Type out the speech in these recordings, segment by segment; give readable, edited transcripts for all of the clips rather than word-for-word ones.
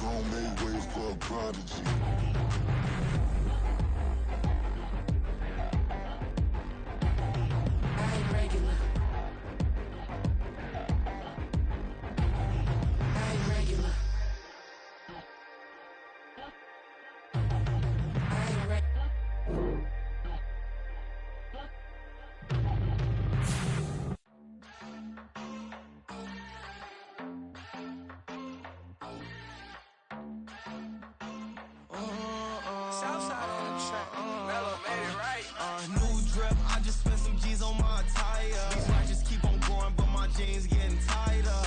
grown made ways for a prodigy. New drip, I just spent some G's on my attire. These just keep on going, but my jeans getting tighter.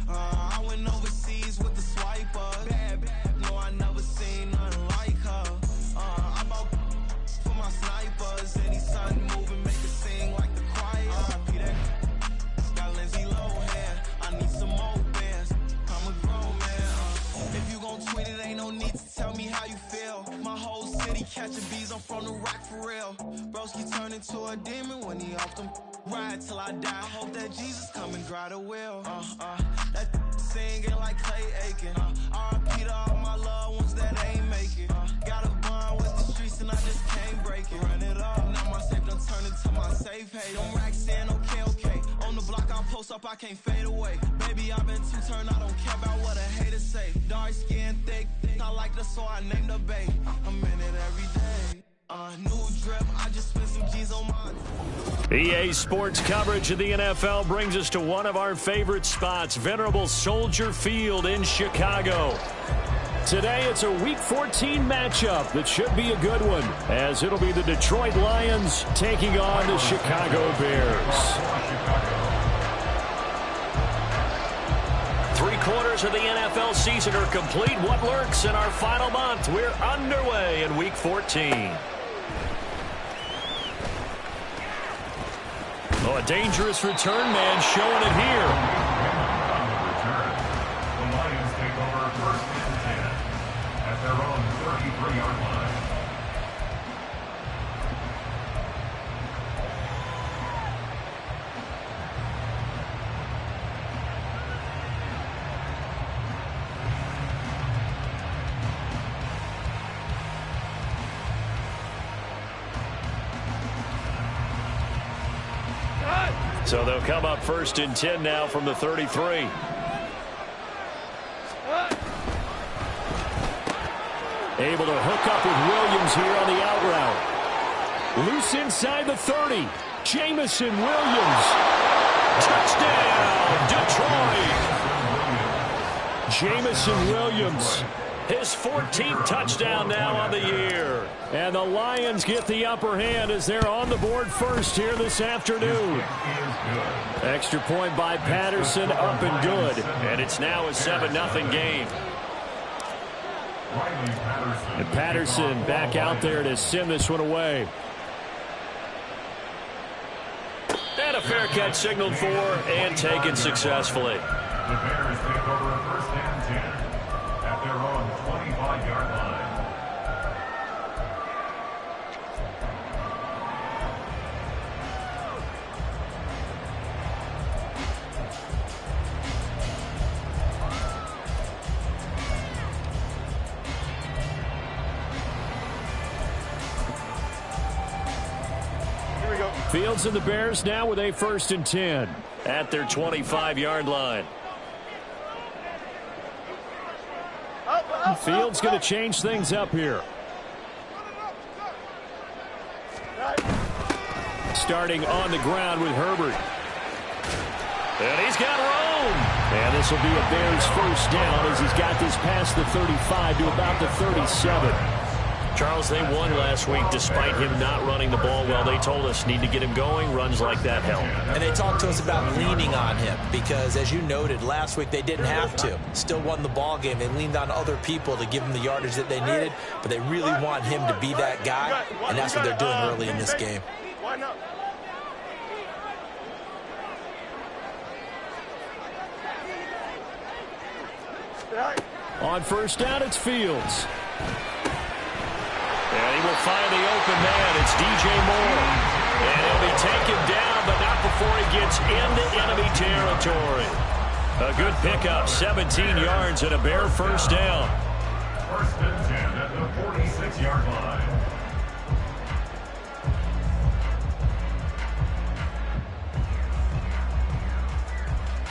I went overseas with the swiper. Bad, no, I never seen nothing like her. I bought for my snipers. Any sun moving, make it sing like the choir. Peter got Lindsay Lohan. I need some more bands. I'm a grown man. If you gon' tweet it, ain't no need to tell me how you feel. My whole city catching bees, I'm from the rock for real. Broski turn into a demon when he off them. Ride till I die. I hope that Jesus come and grab the wheel. That singing like Clay Aiken. R.I.P. to all my loved ones that ain't make it. Got a bond with the streets and I just can't break it. Run it up. Now my safe done turned into my safe haven. Them racks in, okay. On the block I post up, I can't fade away. Baby, I've been too turned, I don't care about what a hater say. Dark skin, thick, I like the so I named the babe. I'm in it every day. New drip, I just spent some G's on my... EA Sports coverage of the NFL brings us to one of our favorite spots, Venerable Soldier Field in Chicago. Today it's a Week 14 matchup that should be a good one, as it'll be the Detroit Lions taking on the Chicago Bears. 3/4 of the NFL season are complete. What lurks in our final month? We're underway in Week 14. Oh, a dangerous return man showing it here. The Lions take over first and 10 at their own 33-yard line. So they'll come up first and 10 now from the 33. Able to hook up with Williams here on the out route. Loose inside the 30. Jameson Williams. Touchdown, Detroit. Jameson Williams. His 14th touchdown now on the year. And the Lions get the upper hand as they're on the board first here this afternoon. Extra point by Patterson, up and good. And it's now a 7-0 game. And Patterson back out there to send this one away. And a fair catch signaled for and taken successfully. The Bears take over first and 10 at their own 25-yard line. Fields and the Bears now with a first and 10 at their 25-yard line. Fields going to change things up here. Starting on the ground with Herbert. And he's got room. And this will be a Bears first down as he's got this past the 35 to about the 37. Charles, they won last week despite him not running the ball well. They told us need to get him going. Runs like that help. And they talked to us about leaning on him because, as you noted, last week they didn't have to. Still won the ball game. They leaned on other people to give them the yardage that they needed, but they really want him to be that guy, and that's what they're doing early in this game. On first down, it's Fields. And he will find the open man. It's DJ Moore. And he'll be taken down, but not before he gets into enemy territory. A good pickup, 17 yards and a Bear first down. First and 10 at the 46-yard line.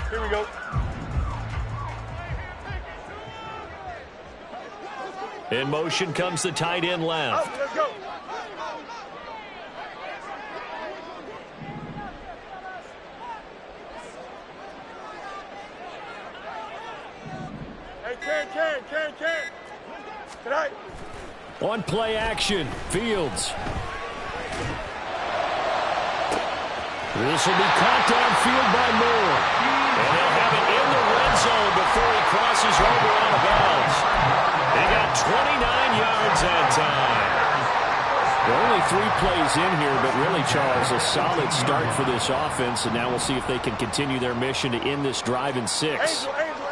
Here we go. In motion comes the tight end left. Let's go. Hey, Ken. Tonight. On play action, Fields. This will be caught downfield by Moore. And they'll have it in the red zone before he crosses over out of bounds. They got 29 yards that time. There are only 3 plays in here, but really, Charles, a solid start for this offense, and now we'll see if they can continue their mission to end this drive in 6.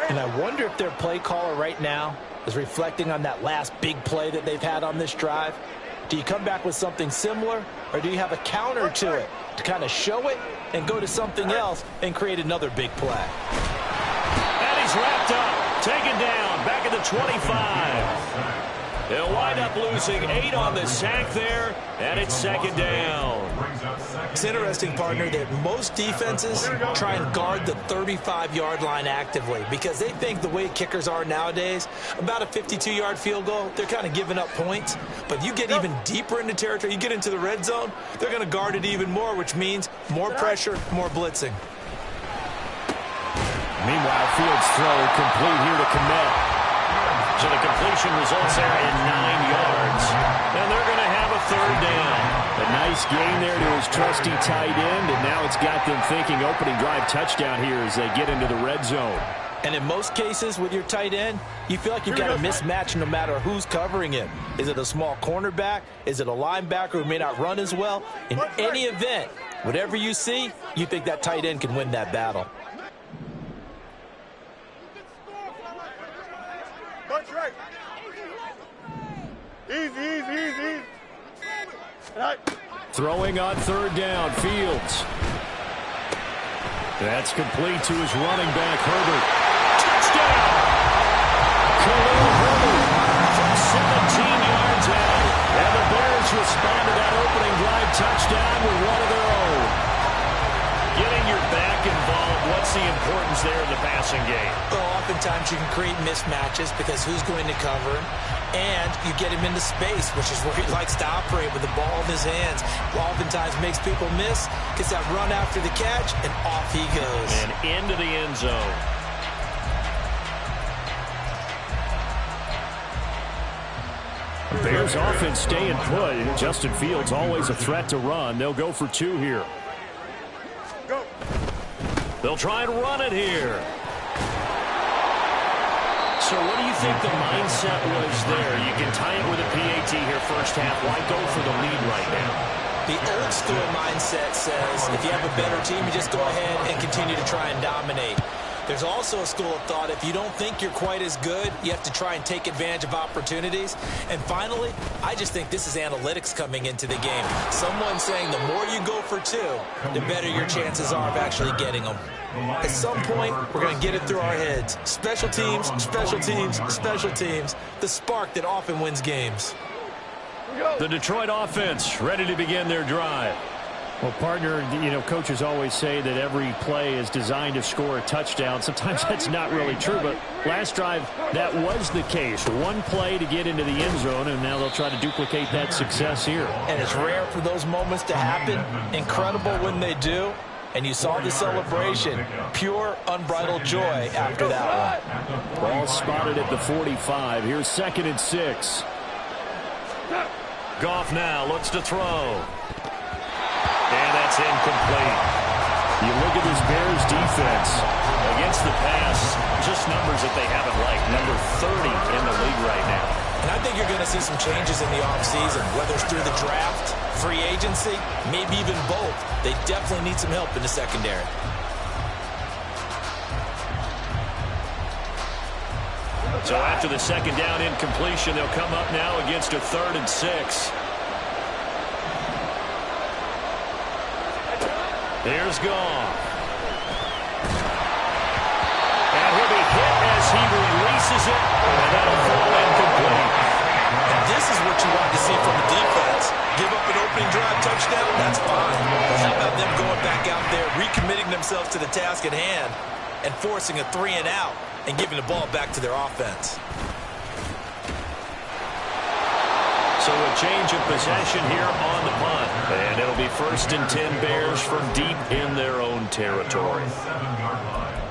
And I wonder if their play caller right now is reflecting on that last big play that they've had on this drive. Do you come back with something similar, or do you have a counter to it to kind of show it and go to something else and create another big play? And he's wrapped up, taken down, back at the 25. They'll wind up losing 8 on the sack there, and it's second down. It's interesting, partner, that most defenses try and guard the 35-yard line actively because they think the way kickers are nowadays, about a 52-yard field goal, they're kind of giving up points. But you get even deeper into territory, you get into the red zone, they're going to guard it even more, which means more pressure, more blitzing. Meanwhile, Fields' throw complete here to Kmet. So the completion results there in 9 yards. And they're going to have a third down. A nice gain there to his trusty tight end, and now it's got them thinking opening drive touchdown here as they get into the red zone. And in most cases with your tight end, you feel like you've got a mismatch no matter who's covering him. Is it a small cornerback? Is it a linebacker who may not run as well? In any event, whatever you see, you think that tight end can win that battle. Easy. Throwing on third down, Fields. That's complete to his running back, Herbert. Touchdown! Khalil Herbert from 17 yards out. And the Bears respond to that opening drive touchdown with one of their own. Getting your back involved, what's the importance there in the passing game? Well, oftentimes you can create mismatches because who's going to cover him? And you get him into space, which is where he likes to operate with the ball in his hands. Oftentimes makes people miss, gets that run after the catch, and off he goes. And into the end zone. Bears offense staying put. Justin Fields always a threat to run. They'll go for 2 here. Go. They'll try and run it here. So what do you think the mindset was there? You can tie it with a PAT here first half. Why go for the lead right now? The old school mindset says if you have a better team, you just go ahead and continue to try and dominate. There's also a school of thought, if you don't think you're quite as good, you have to try and take advantage of opportunities. And finally, I just think this is analytics coming into the game. Someone saying the more you go for 2, the better your chances are of actually getting them. At some point, we're going to get it through our heads. Special teams, special teams, special teams. The spark that often wins games. The Detroit offense ready to begin their drive. Well, partner, coaches always say that every play is designed to score a touchdown. Sometimes that's not really true, but last drive, that was the case. One play to get into the end zone, and now they'll try to duplicate that success here. And it's rare for those moments to happen. Incredible when they do. And you saw the celebration. Pure, unbridled joy after that one. Ball spotted at the 45. Here's 2nd and 6. Goff now looks to throw. And that's incomplete. You look at this Bears defense against the pass, just numbers that they haven't liked. Number 30 in the league right now. And I think you're going to see some changes in the offseason, whether it's through the draft, free agency, maybe even both. They definitely need some help in the secondary. So after the second down incompletion, they'll come up now against a 3rd and 6. Here's Goff. And he'll be hit as he releases it. And that'll fall incomplete. task at hand and forcing a 3-and-out and giving the ball back to their offense. So a change of possession here on the punt. And it'll be 1st and 10 Bears from deep in their own territory. 7-yard line.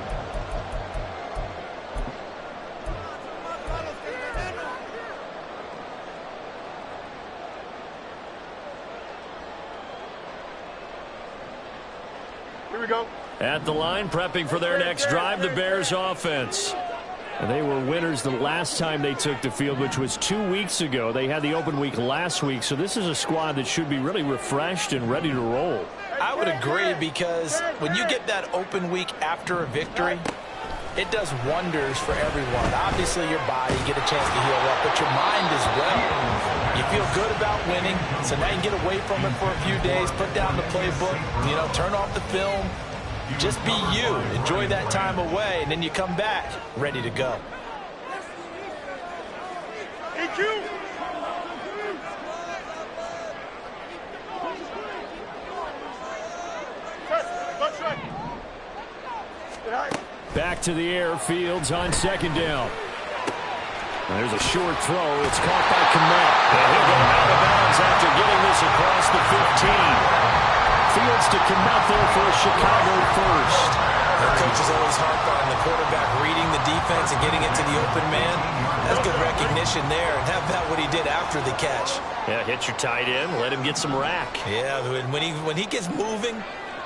Here we go. At the line, prepping for their next drive, the Bears offense. And they were winners the last time they took the field, which was 2 weeks ago. They had the open week last week, so this is a squad that should be really refreshed and ready to roll. I would agree, because when you get that open week after a victory, it does wonders for everyone. Obviously, your body, get a chance to heal up, but your mind as well. You feel good about winning, so now you can get away from it for a few days, put down the playbook, turn off the film. Just be you. Enjoy that time away, and then you come back ready to go. EQ. Back to the air, Fields on 2nd down. And there's a short throw. It's caught by Kmet. And he'll go out of bounds after getting this across the 15. Fields to Kmet there for a Chicago first. The coach is always harp on the quarterback reading the defense and getting it to the open man. That's good recognition there. And how about what he did after the catch? Yeah, hit your tight end, let him get some rack. Yeah, when he gets moving,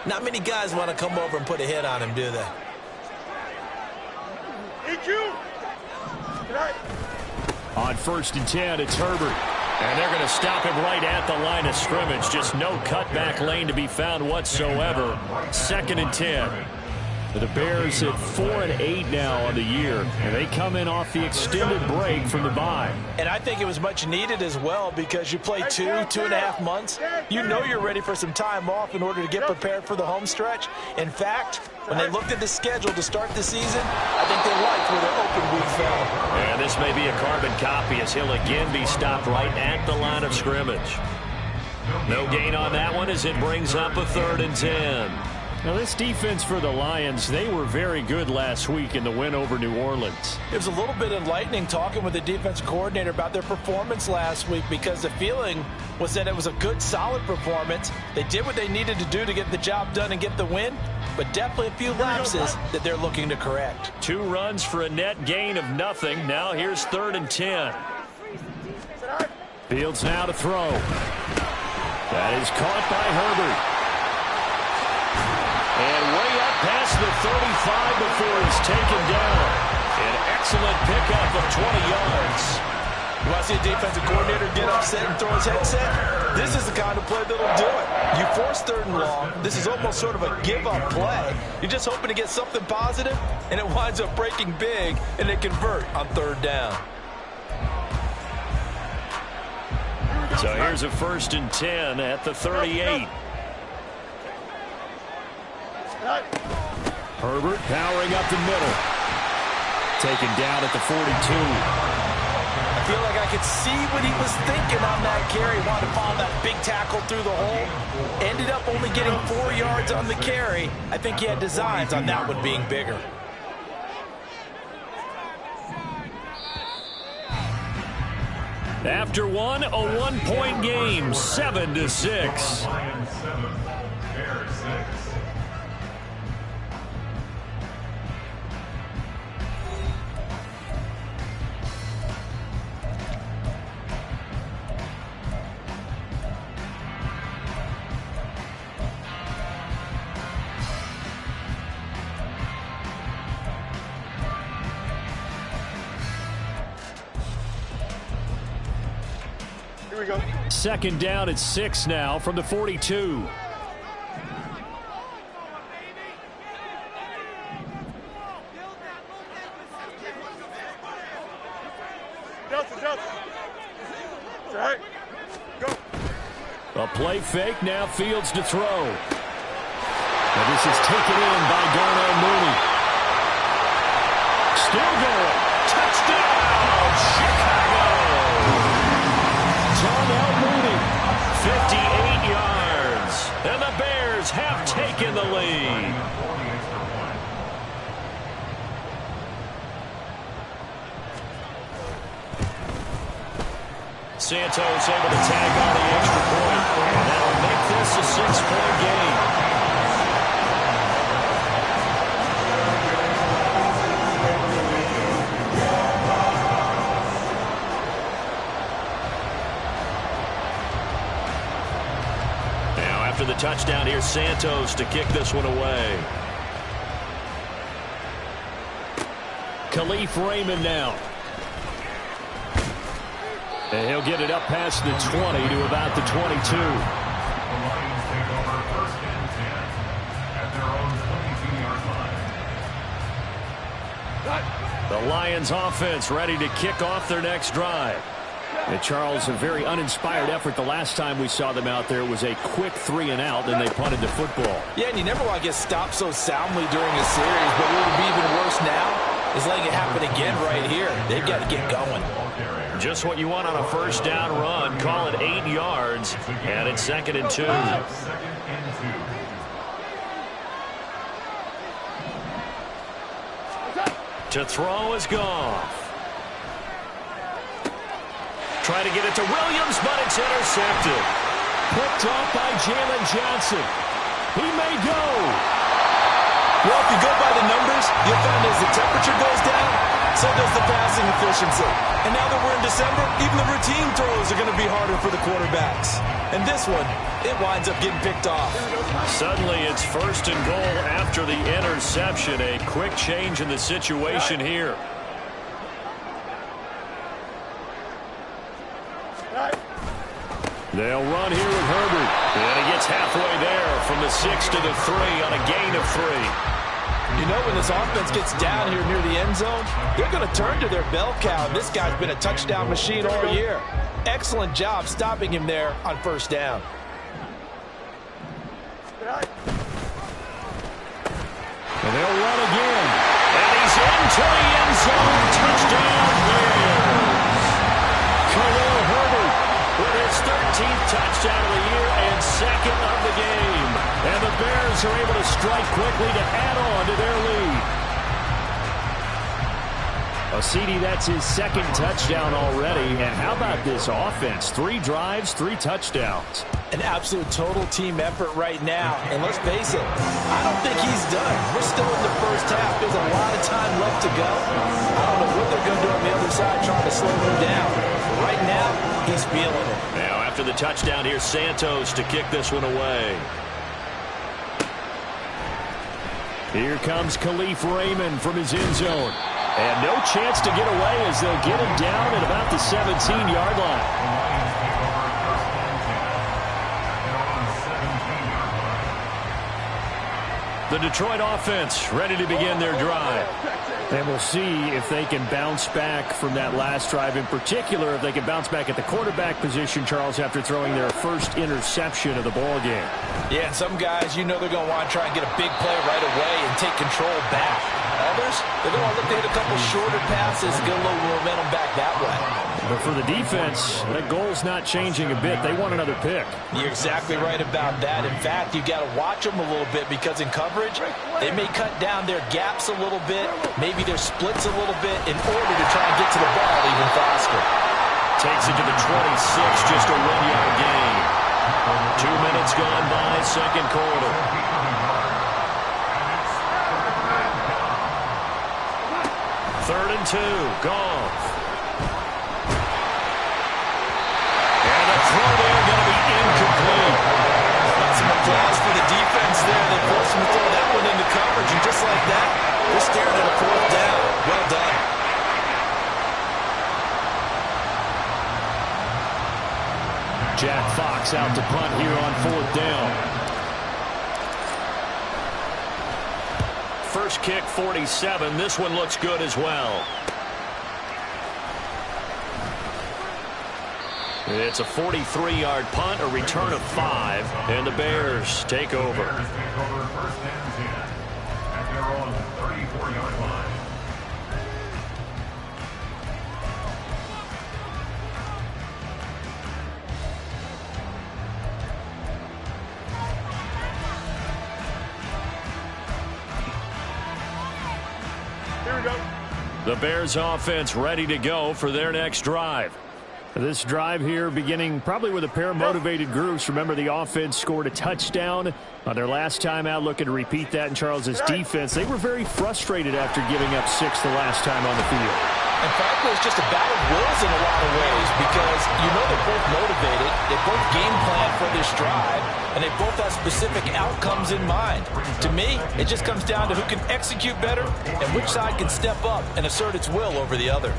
not many guys want to come over and put a hit on him, do they? EQ. On 1st and 10, it's Herbert. And they're going to stop him right at the line of scrimmage. Just no cutback lane to be found whatsoever. 2nd and 10. The Bears at 4-8 now on the year. And they come in off the extended break from the bye. And I think it was much needed as well, because you play 2.5 months. You know you're ready for some time off in order to get prepared for the home stretch. In fact, when they looked at the schedule to start the season, I think they liked where their open week fell. And this may be a carbon copy, as he'll again be stopped right at the line of scrimmage. No gain on that one as it brings up a 3rd and 10. Now, this defense for the Lions, they were very good last week in the win over New Orleans. It was a little bit enlightening talking with the defensive coordinator about their performance last week, because the feeling was that it was a good, solid performance. They did what they needed to do to get the job done and get the win, but definitely a few lapses that they're looking to correct. 2 runs for a net gain of nothing. Now here's 3rd and 10. Fields now to throw. That is caught by Herbert. And way up past the 35 before he's taken down. An excellent pickup of 20 yards. You want to see a defensive coordinator get upset and throw his headset? This is the kind of play that'll do it. You force 3rd and long. This is almost sort of a give-up play. You're just hoping to get something positive, and it winds up breaking big, and they convert on 3rd down. So here's a 1st and 10 at the 38. Herbert powering up the middle. Taken down at the 42. I feel like I could see what he was thinking on that carry. Wanted to follow that big tackle through the hole. Ended up only getting 4 yards on the carry. I think he had designs on that one being bigger. After one, a 1-point game, 7-6. Lions 7, Bears 6. Here we go. 2nd down at 6 now from the 42. Delta. It's all right. Go. A play fake, now Fields to throw. And this is taken in by Darnell Mooney. Still going. Touchdown, Chicago! Darnell Mooney, 58 yards. And the Bears have taken the lead. Santos able to tag on the extra point. And that'll make this a 6-point game. Now after the touchdown, here's Santos to kick this one away. Khalif Raymond now. And he'll get it up past the 20 to about the 22. The Lions take over 1st and 10 at their own 22-yard line. The Lions offense ready to kick off their next drive. And Charles, a very uninspired effort the last time we saw them out there. It was a quick 3-and-out, then they punted the football. Yeah, and you never want to get stopped so soundly during a series, but what would be even worse now is letting it happen again right here. They've got to get going. Just what you want on a first down run. Call it 8 yards, and it's 2nd and 2. 2nd and 2. To throw is Goff. Try to get it to Williams, but it's intercepted. Picked off by Jalen Johnson. He may go. Well, if you go by the numbers, you'll find as the temperature goes down, so does the passing efficiency. And now that we're in December, even the routine throws are going to be harder for the quarterbacks. And this one, it winds up getting picked off. Suddenly it's 1st and goal after the interception. A quick change in the situation here. They'll run here with Herbert. And he gets halfway there from the 6 to the 3 on a gain of 3. You know, when this offense gets down here near the end zone, they're going to turn to their bell cow. This guy's been a touchdown machine all year. Excellent job stopping him there on 1st down. And they'll run again. And he's into the end zone. Touchdown Bears. Khalil Herbert with his 13th touchdown of the year and 2nd of the game. And the Bears are able to strike quickly to add on to their lead. CD, that's his 2nd touchdown already. And how about this offense? 3 drives, 3 touchdowns. An absolute total team effort right now. And let's face it, I don't think he's done. We're still in the first half. There's a lot of time left to go. I don't know what they're going to do on the other side trying to slow him down. But right now, he's feeling it. Now after the touchdown, here's Santos to kick this one away. Here comes Khalif Raymond from his end zone. And no chance to get away as they'll get him down at about the 17-yard line. The Detroit offense ready to begin their drive. And we'll see if they can bounce back from that last drive. In particular, if they can bounce back at the quarterback position, Charles, after throwing their first interception of the ball game. Yeah, and some guys, you know they're going to want to try and get a big play right away and take control back. Others, they're going to look to hit a couple shorter passes and get a little momentum back that way. But for the defense, that goal's not changing a bit. They want another pick. You're exactly right about that. In fact, you got to watch them a little bit because in coverage, they may cut down their gaps a little bit, maybe their splits a little bit in order to try and get to the ball even faster. Takes it to the 26, just a 1-yard gain. 2 minutes gone by, 2nd quarter. Third and 2, Goff. And the throw there going to be incomplete. Some applause for the defense there. They forced him to throw that one into coverage, and just like that, they're staring at a 4th down. Well done. Jack Fox out to punt here on 4th down. First kick, 47. This one looks good as well. It's a 43-yard punt, a return of 5, and the Bears take over. Bears take over 1st and 10 at their own 34-yard line. Here we go. The Bears offense ready to go for their next drive. This drive here beginning probably with a pair of motivated groups. Remember, the offense scored a touchdown on their last time out. Looking to repeat that in Charles's defense. They were very frustrated after giving up 6 the last time on the field. And frankly, it's just a battle of wills in a lot of ways because you know they're both motivated. They both game plan for this drive, and they both have specific outcomes in mind. To me, it just comes down to who can execute better and which side can step up and assert its will over the other.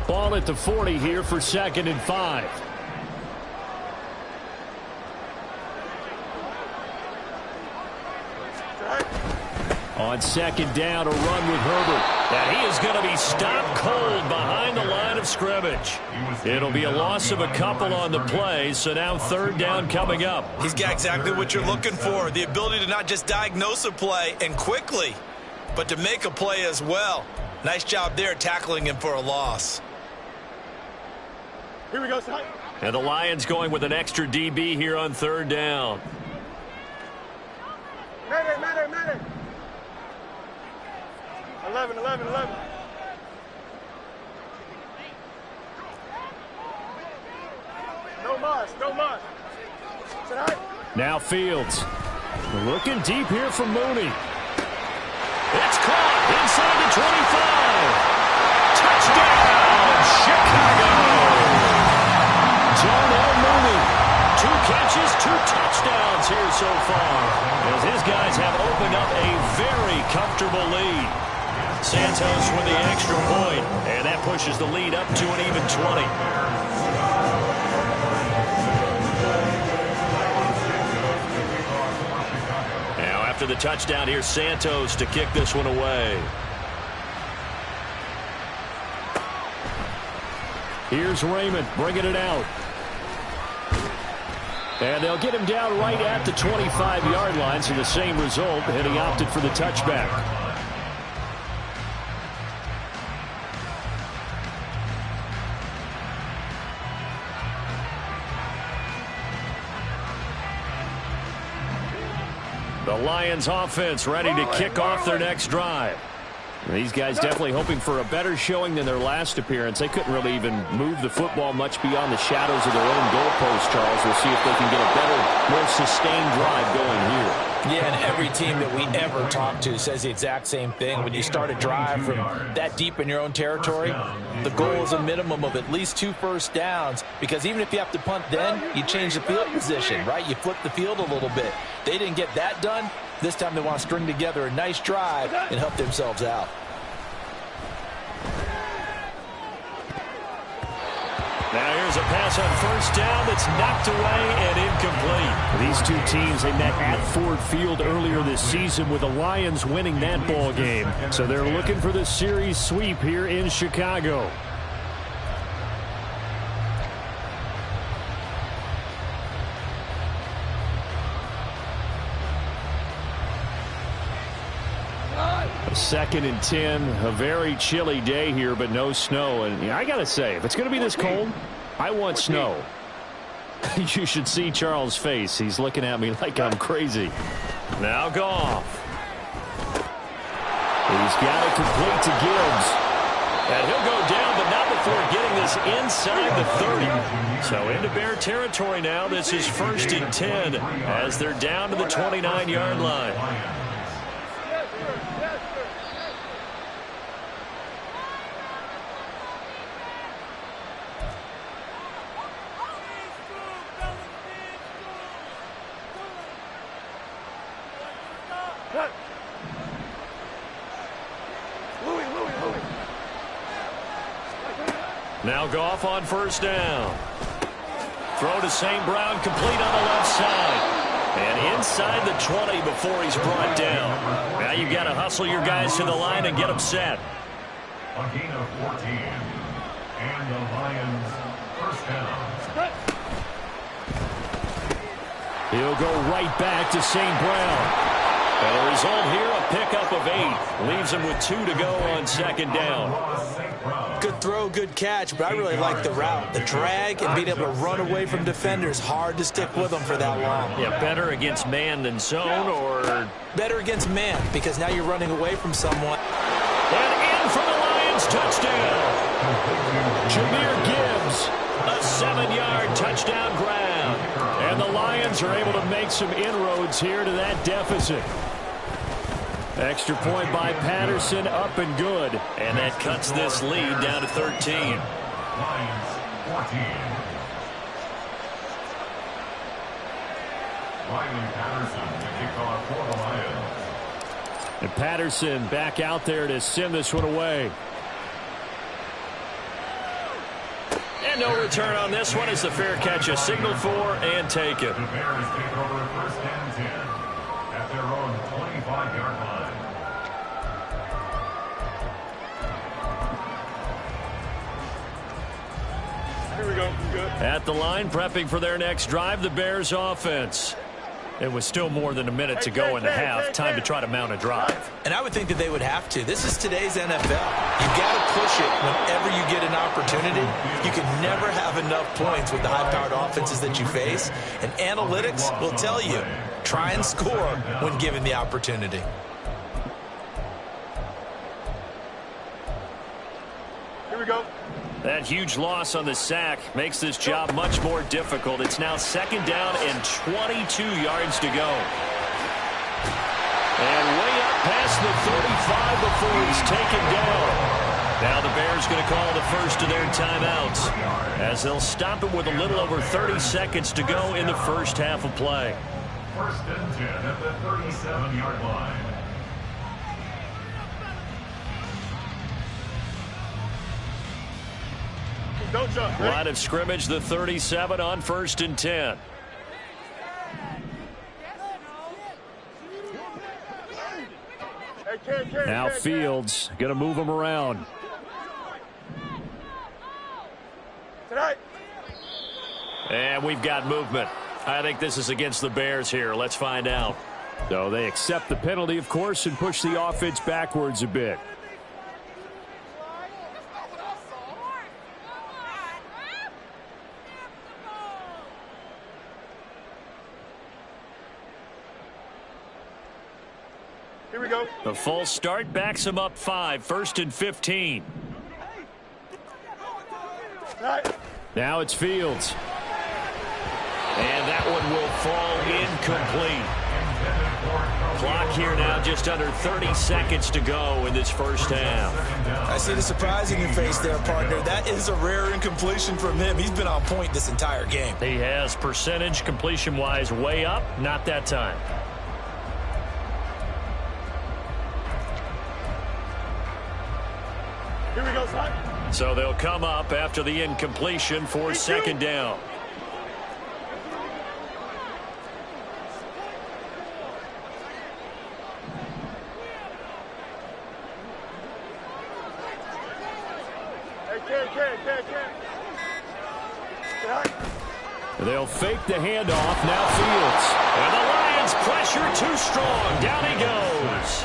Ball at the 40 here for 2nd and 5. On 2nd down, a run with Herbert. And he is going to be stopped cold behind the line of scrimmage. It'll be a loss of a couple on the play, so now 3rd down coming up. He's got exactly what you're looking for, the ability to not just diagnose a play and quickly, but to make a play as well. Nice job there tackling him for a loss. Here we go, son. And the Lions going with an extra DB here on 3rd down. Matter. 11. No mas. Now Fields. Looking deep here from Mooney. It's caught inside the 25. Touchdown, Chicago. Darnell Mooney. 2 catches, 2 touchdowns here so far, as his guys have opened up a very comfortable lead. Santos with the extra point, and that pushes the lead up to an even 20. Now after the touchdown, here's Santos to kick this one away. Here's Raymond bringing it out. And they'll get him down right at the 25-yard line, so the same result, and he opted for the touchback. The Lions offense ready to kick off their next drive. These guys definitely hoping for a better showing than their last appearance. They couldn't really even move the football much beyond the shadows of their own goalpost, Charles. We'll see if they can get a better, more sustained drive going here. Yeah, and every team that we ever talk to says the exact same thing. When you start a drive from that deep in your own territory, the goal is a minimum of at least 2 first downs, because even if you have to punt then, you change the field position, right? You flip the field a little bit. They didn't get that done. This time they want to string together a nice drive and help themselves out. Now here's a pass on 1st down that's knocked away and incomplete. These two teams, they met at Ford Field earlier this season with the Lions winning that ball game. So they're looking for the series sweep here in Chicago. A 2nd and 10, a very chilly day here, but no snow. And I got to say, if it's going to be this cold, I want snow. You should see Charles' face. He's looking at me like I'm crazy. Now Goff. He's got it complete to Gibbs. And he'll go down, but not before getting this inside the 30. So into Bear territory now. This is 1st and 10 as they're down to the 29-yard line. Now Goff on 1st down. Throw to St. Brown, complete on the left side. And inside the 20 before he's brought down. Now you've got to hustle your guys to the line and get them set. A gain of 14. And the Lions 1st down. He'll go right back to St. Brown. And the result here, a pickup of 8. Leaves him with 2 to go on second down. Good throw, good catch, but I really like the route. The drag and being able to run away from defenders, hard to stick with them for that long. Yeah, better against man than zone, or? Better against man, because now you're running away from someone. And in for the Lions, touchdown. Jahmyr Gibbs, a 7-yard touchdown grab. And the Lions are able to make some inroads here to that deficit. Extra point by Patterson, up and good. And that cuts this lead down to 13. Lions 14. Riley Patterson, the kickoff for the Lions. And Patterson back out there to send this one away. And no return on this one as the fair catch is signaled for and taken. The Bears take over first and 10 at their own 25-yard line. Here we go. Good. At the line, prepping for their next drive, the Bears offense. It was still more than a minute to go in the half. Time to try to mount a drive. And I would think that they would have to. This is today's NFL. You've got to push it whenever you get an opportunity. You can never have enough points with the high-powered offenses that you face. And analytics will tell you, try and score when given the opportunity. Here we go. That huge loss on the sack makes this job much more difficult. It's now second down and 22 yards to go. And way up past the 35 before he's taken down. Now the Bears going to call the first of their timeouts as they'll stop it with a little over 30 seconds to go in the first half of play. First and 10 at the 37-yard line. Don't jump. Line of scrimmage, the 37 on first and 10. Now Fields going to move him around. Tonight. And we've got movement. I think this is against the Bears here. Let's find out. So they accept the penalty, of course, and push the offense backwards a bit. Here we go. The false start backs him up 5, first and 15. Tonight. Now it's Fields. And that one will fall incomplete. Clock here now just under 30 seconds to go in this first half. I see the surprise in your face there, partner. That is a rare incompletion from him. He's been on point this entire game. He has percentage completion-wise way up, not that time. Here we go, son. So they'll come up after the incompletion for second down. They'll fake the handoff. Now Fields. And the Lions pressure too strong. Down he goes.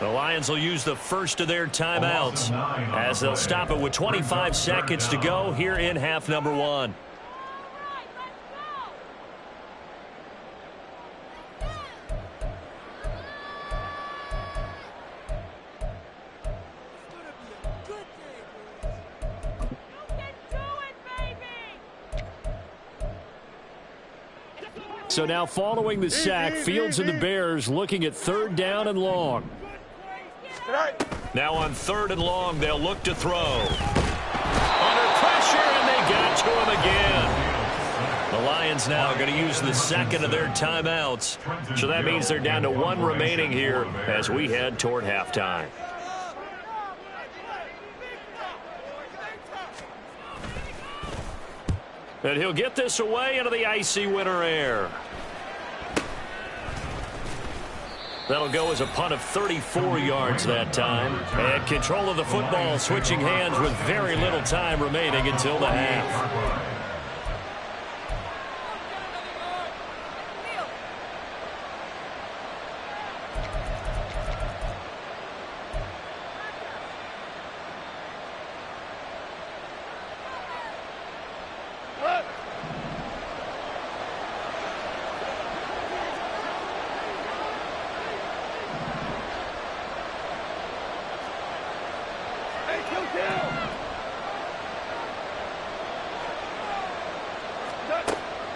The Lions will use the first of their timeouts as they'll stop it with 25 seconds to go here in half number 1. So now following the sack, Fields and the Bears looking at third down and long. Now on third and long, they'll look to throw. Under pressure, and they got to him again. The Lions now going to use the second of their timeouts. So that means they're down to 1 remaining here as we head toward halftime. And he'll get this away into the icy winter air. That'll go as a punt of 34 yards that time. And control of the football switching hands with very little time remaining until the half.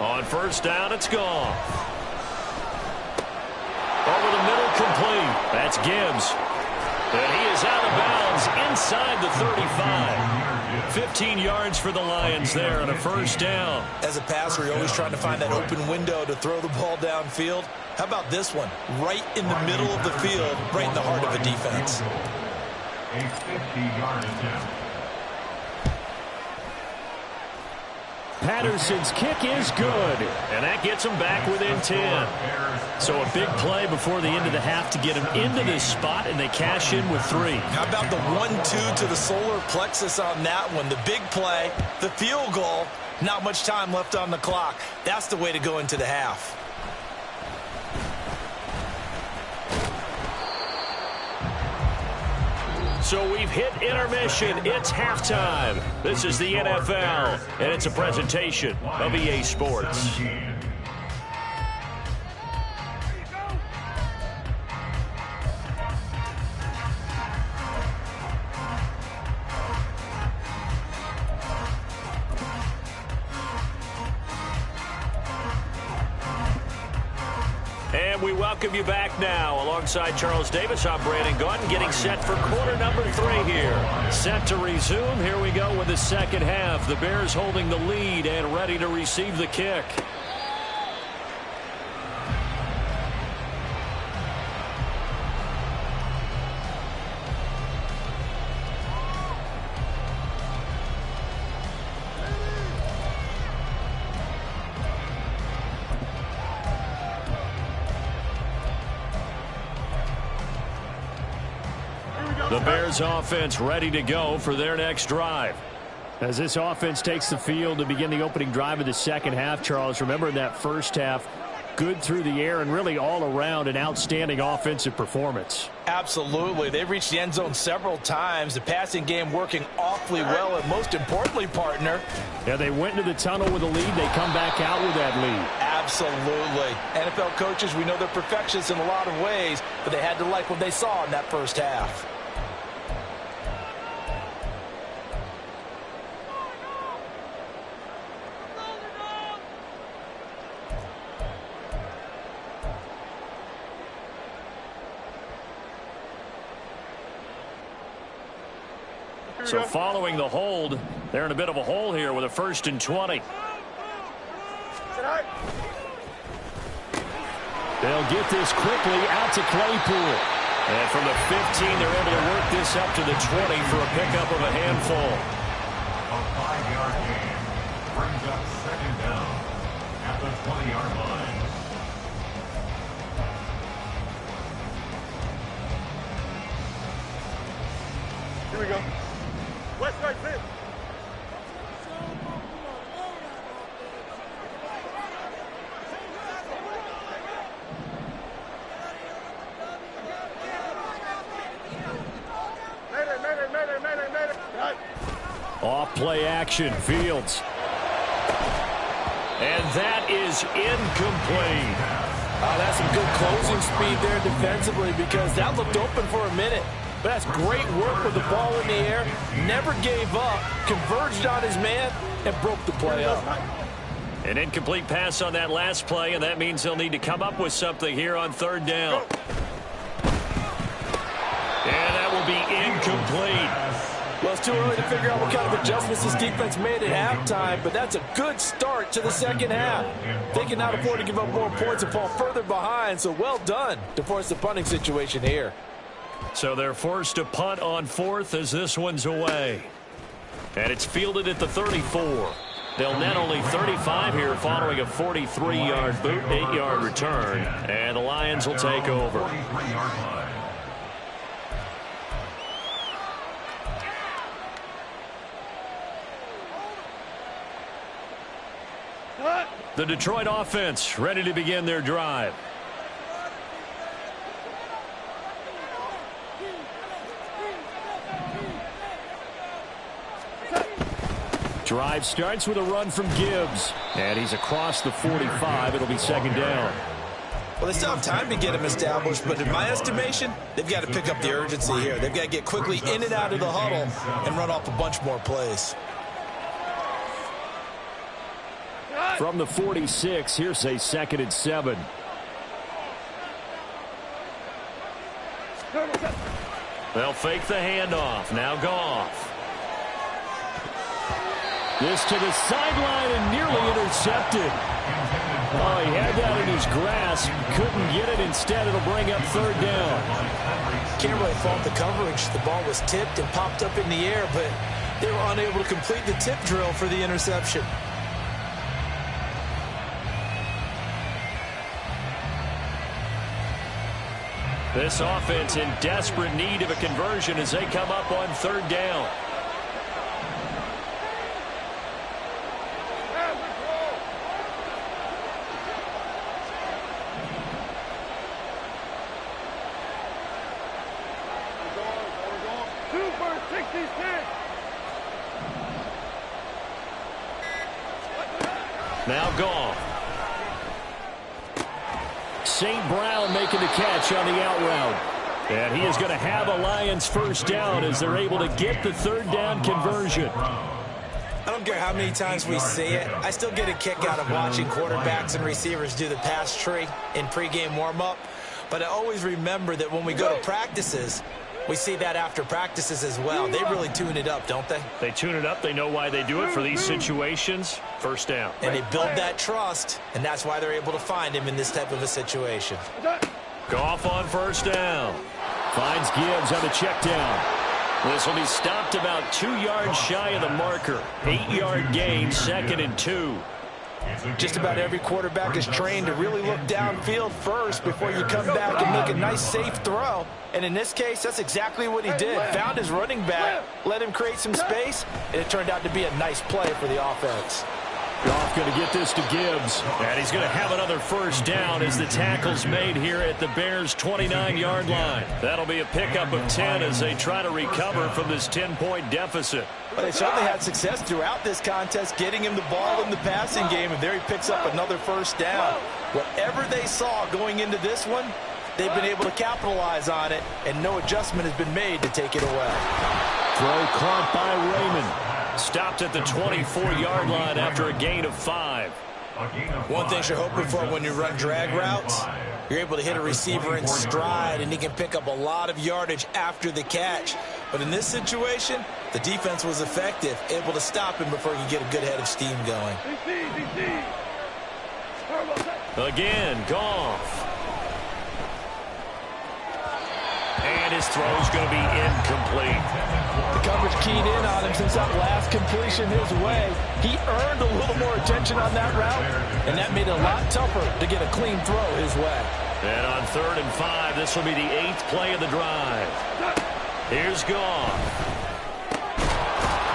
On first down, it's gone. Over the middle, complete. That's Gibbs. And he is out of bounds inside the 35. 15 yards for the Lions there on a first down. As a passer, you're always trying to find that open window to throw the ball downfield. How about this one? Right in the middle of the field, right in the heart of a defense. A 50-yard attempt. Patterson's kick is good, and that gets him back within 10. So a big play before the end of the half to get him into this spot, and they cash in with 3. How about the 1-2 to the solar plexus on that one? The big play, the field goal, not much time left on the clock. That's the way to go into the half. So we've hit intermission. It's halftime. This is the NFL, and it's a presentation of EA Sports. And we welcome you back now. Alongside Charles Davis, I'm Brandon Gaudin, getting set for quarter number 3 here. Set to resume. Here we go with the second half. The Bears holding the lead and ready to receive the kick. The Bears offense ready to go for their next drive. As this offense takes the field to begin the opening drive of the second half, Charles, remember in that first half, good through the air and really all around an outstanding offensive performance. Absolutely. They've reached the end zone several times. The passing game working awfully well, and most importantly, partner. Yeah, they went into the tunnel with a lead. They come back out with that lead. Absolutely. NFL coaches, we know they're perfectionists in a lot of ways, but they had to like what they saw in that first half. So following the hold, they're in a bit of a hole here with a 1st and 20. They'll get this quickly out to Claypool. And from the 15, they're able to work this up to the 20 for a pickup of a handful. A 5-yard gain brings up second down at the 20-yard line. Here we go. West right fit. Off play action, Fields. And that is incomplete. That's some good closing speed there defensively, because that looked open for a minute. But that's great work with the ball in the air. Never gave up, converged on his man, and broke the play up. An incomplete pass on that last play, and that means they'll need to come up with something here on 3rd down. And that will be incomplete. Well, it's too early to figure out what kind of adjustments this defense made at halftime, but that's a good start to the second half. They can not afford to give up more points and fall further behind, so well done to force the punting situation here. So they're forced to punt on 4th as this one's away. And it's fielded at the 34. They'll net only 35 here following a 43-yard boot, 8-yard return. And the Lions will take over. 43-yard line. The Detroit offense ready to begin their drive. Drive starts with a run from Gibbs. And he's across the 45. It'll be 2nd down. Well, they still have time to get him established, but in my estimation, they've got to pick up the urgency here. They've got to get quickly in and out of the huddle and run off a bunch more plays. From the 46, here's a 2nd and 7. They'll fake the handoff. Now Goff. This to the sideline and nearly intercepted. Oh, he had that in his grasp. Couldn't get it. Instead, it'll bring up 3rd down. Can't really fault the coverage. The ball was tipped and popped up in the air, but they were unable to complete the tip drill for the interception. This offense in desperate need of a conversion as they come up on 3rd down. Now Goff. St. Brown making the catch on the out route. And he is going to have a Lions 1st down as they're able to get the 3rd down conversion. I don't care how many times we see it. I still get a kick out of watching quarterbacks and receivers do the pass tree in pregame warm-up. But I always remember that when we go to practices, we see that after practices as well. They really tune it up, don't they? They tune it up. They know why they do it for these situations. 1st down. And they build that trust, and that's why they're able to find him in this type of a situation. Goff on 1st down. Finds Gibbs on the check down. This will be stopped about 2 yards shy of the marker. 8-yard gain, 2nd and 2. Just about every quarterback is trained to really look downfield first before you come back and make a nice, safe throw. And in this case, that's exactly what he did. Found his running back, let him create some space, and it turned out to be a nice play for the offense. Goff going to get this to Gibbs. And he's going to have another 1st down as the tackle's made here at the Bears' 29-yard line. That'll be a pickup of 10 as they try to recover from this 10-point deficit. Well, they certainly had success throughout this contest, getting him the ball in the passing game, and there he picks up another 1st down. Whatever they saw going into this one, they've been able to capitalize on it, and no adjustment has been made to take it away. Throw caught by Raymond. Stopped at the 24-yard line after a gain of 5. One thing you're hoping for when you run drag routes, you're able to hit a receiver in stride, and he can pick up a lot of yardage after the catch. But in this situation, the defense was effective, able to stop him before he could get a good head of steam going. Again, Goff. And his throw's going to be incomplete. The coverage keyed in on him since that last completion his way. He earned a little more attention on that route, and that made it a lot tougher to get a clean throw his way. And on 3rd and 5, this will be the 8th play of the drive. Here's Goff.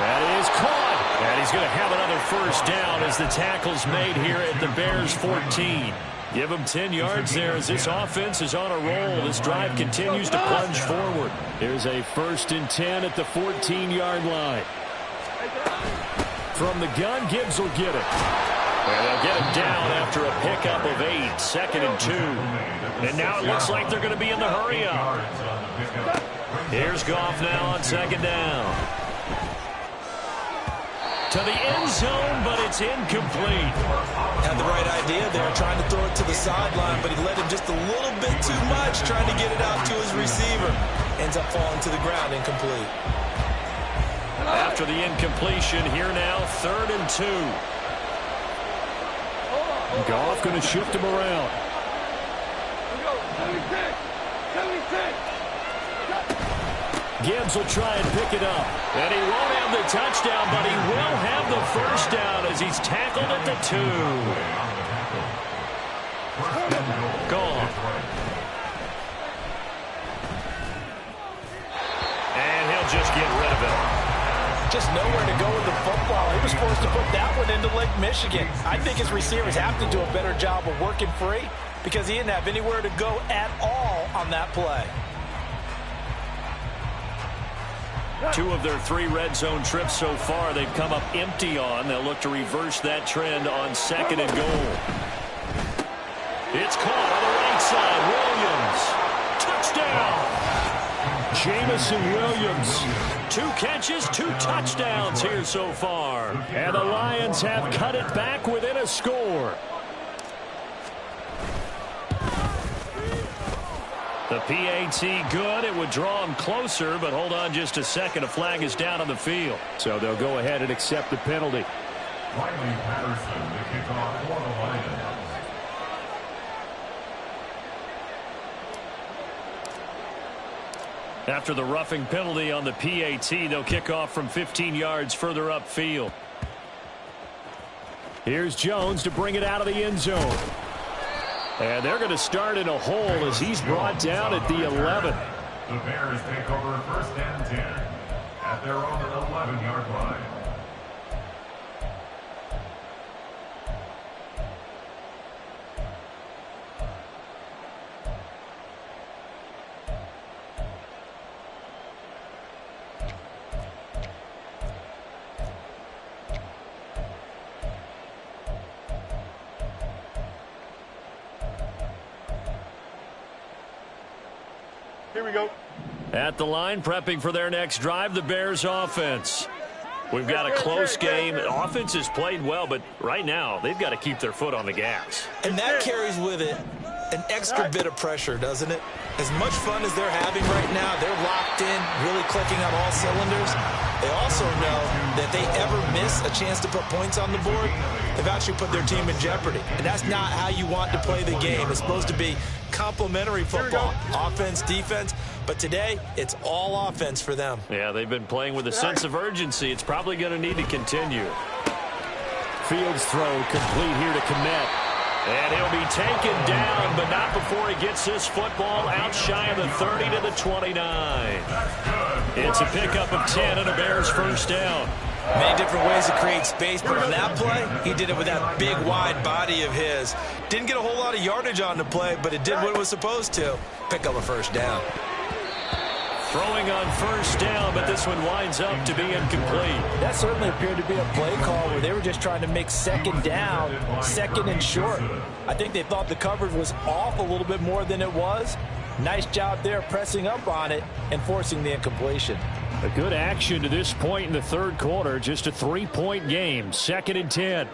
That is caught. And he's going to have another 1st down as the tackle's made here at the Bears' 14. Give him 10 yards there as this offense is on a roll. This drive continues to plunge forward. Here's a 1st and 10 at the 14-yard line. From the gun, Gibbs will get it. And they'll get him down after a pickup of 8, 2nd and 2. And now it looks like they're going to be in the hurry-up. Here's Goff now on 2nd down. To the end zone, but it's incomplete. Had the right idea there, trying to throw it to the sideline, but he let him just a little bit too much, trying to get it out to his receiver. Ends up falling to the ground, incomplete. After the incompletion, here now, 3rd and 2. Goff going to shift him around. Gibbs will try and pick it up. And he won't have the touchdown, but he will have the 1st down as he's tackled at the 2. Gone. And he'll just get rid of it. Just nowhere to go with the football. He was forced to put that one into Lake Michigan. I think his receivers have to do a better job of working free because he didn't have anywhere to go at all on that play. 2 of their 3 red zone trips so far they've come up empty on. They'll look to reverse that trend on 2nd and goal. It's caught on the right side. Williams. Touchdown. Jameson Williams. 2 catches, 2 touchdowns here so far. And the Lions have cut it back within a score. The PAT good. It would draw him closer, but hold on just a second. A flag is down on the field. So they'll go ahead and accept the penalty. Riley Patterson, the kickoff for the Lions. After the roughing penalty on the PAT, they'll kick off from 15 yards further upfield. Here's Jones to bring it out of the end zone. And they're going to start in a hole as he's brought down at the 11. The Bears take over 1st and 10 at their own 11-yard line. Here we go. At the line, prepping for their next drive, the Bears offense. We've got a close game. The offense has played well, but right now they've got to keep their foot on the gas. And that carries with it an extra bit of pressure, doesn't it? As much fun as they're having right now, they're locked in, really clicking on all cylinders. They also know that they ever miss a chance to put points on the board, they've actually put their team in jeopardy. And that's not how you want to play the game. It's supposed to be complementary football, offense, defense. But today, it's all offense for them. Yeah, they've been playing with a sense of urgency. It's probably going to need to continue. Fields throw complete here to Kmet. And he'll be taken down, but not before he gets this football out shy of the 30 to the 29. It's a pickup of 10 and a Bears first down. Many different ways to create space, but on that play, he did it with that big, wide body of his. Didn't get a whole lot of yardage on the play, but it did what it was supposed to. Pick up a first down. Throwing on first down, but this one winds up to be incomplete. That certainly appeared to be a play call where they were just trying to make second down, second and short. I think they thought the coverage was off a little bit more than it was. Nice job there pressing up on it and forcing the incompletion. A good action to this point in the third quarter. Just a 3-point game. 2nd and 10.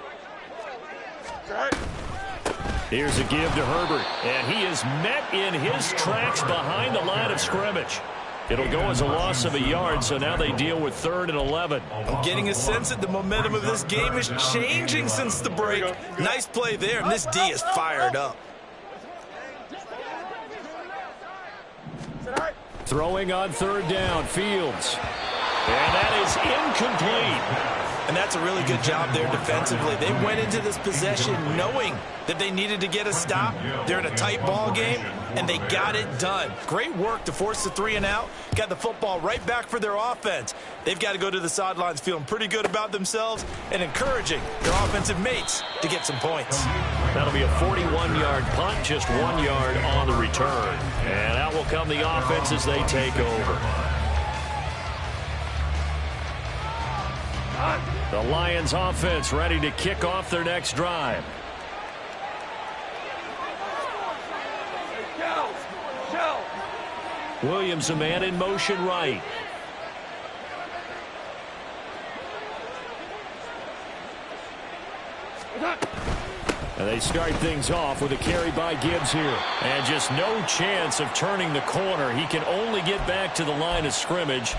Here's a give to Herbert. And he is met in his tracks behind the line of scrimmage. It'll go as a loss of a yard, so now they deal with 3rd and 11. I'm getting a sense that the momentum of this game is changing since the break. Nice play there, and this D is fired up. Throwing on 3rd down, Fields. And that is incomplete. And that's a really good job there defensively. They went into this possession knowing that they needed to get a stop. They're in a tight ball game, and they got it done. Great work to force the 3 and out. Got the football right back for their offense. They've got to go to the sidelines feeling pretty good about themselves and encouraging their offensive mates to get some points. That'll be a 41-yard punt, just 1 yard on the return. And out will come the offense as they take over. The Lions offense ready to kick off their next drive. Williams, a man in motion right. And they start things off with a carry by Gibbs here. And just no chance of turning the corner. He can only get back to the line of scrimmage.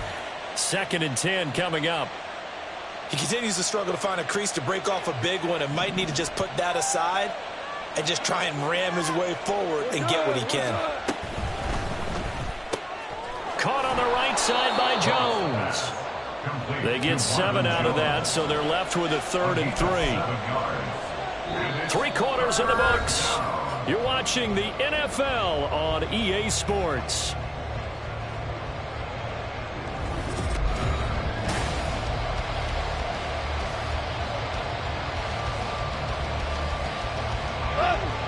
2nd and 10 coming up. He continues to struggle to find a crease to break off a big one and might need to just put that aside and just try and ram his way forward and get what he can. Caught on the right side by Jones. They get 7 out of that, so they're left with a 3rd and 3. 3 quarters in the books. You're watching the NFL on EA Sports.